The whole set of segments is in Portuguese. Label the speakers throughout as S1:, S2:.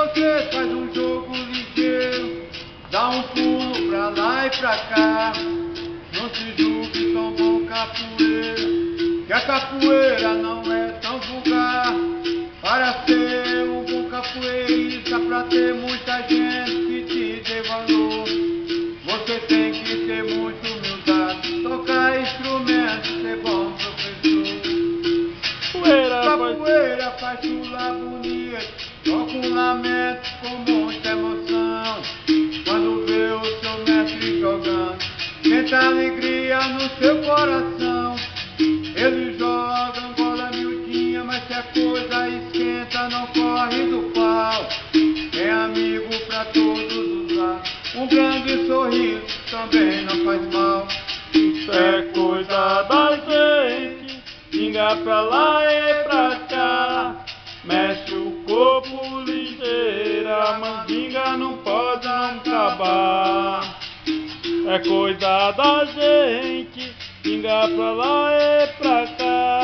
S1: você faz um jogo ligeiro, dá um pulo pra lá e pra cá. Não se julgue tão bom capoeira, que a capoeira não é tão vulgar. Para ser um bom capoeirista, pra ter muita gente que te dê valor, você tem que ter muita humildade, tocar instrumento, ser bom professor. Capoeira faz chula bonita, toca um lamento com muita emoção. Quando vê o seu mestre jogando, senta alegria no seu coração. Ele joga Angola miudinha, mas se a coisa esquenta não corre do pau. É amigo pra todos os lados, um grande sorriso também não faz mal.
S2: Isso é coisa da gente, pinga pra lá e pra cá. Mexe o corpo ligeiro, a mandinga não pode não acabar. É coisa da gente, pinga pra lá e pra cá.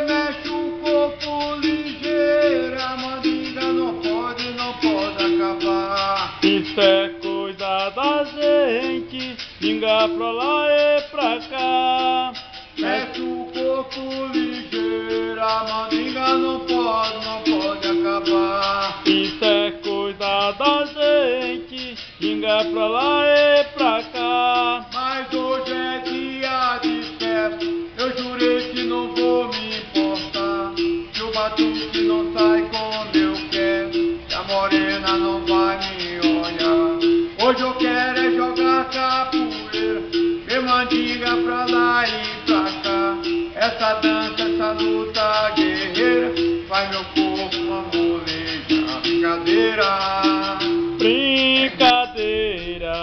S1: Mexe o corpo ligeiro, a mandinga não pode acabar.
S2: Isso é coisa da gente, pinga pra lá e pra cá.
S1: Mexe o corpo ligeiro, a mandinga não pode acabar.
S2: Isso é coisa da gente, pinga pra lá e pra cá.
S1: Mas hoje é dia de festa, eu jurei que não vou me importar. Que o batuque não sai como eu quero, que a morena não vai me olhar. Hoje eu quero é jogar capoeira, ver mandinga pra lá e pra cá. Essa dança, essa luta guerreira, faz meu corpo amolejar. Brincadeira,
S2: Brincadeira,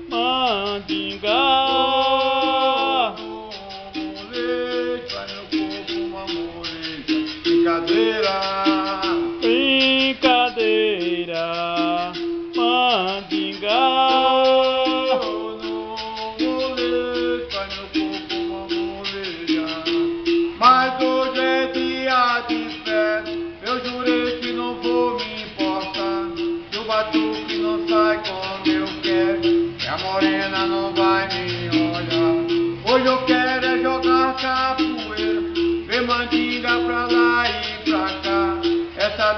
S2: mandinga.
S1: faz meu corpo amolejar. Brincadeira,
S2: Brincadeira, mandinga.
S1: Mas hoje é dia de festa, eu jurei que não vou me importar. Que o batuque não sai como eu quero, que a morena não vai me olhar. Hoje eu quero é jogar capoeira, ver mandinga pra lá e pra cá. Essa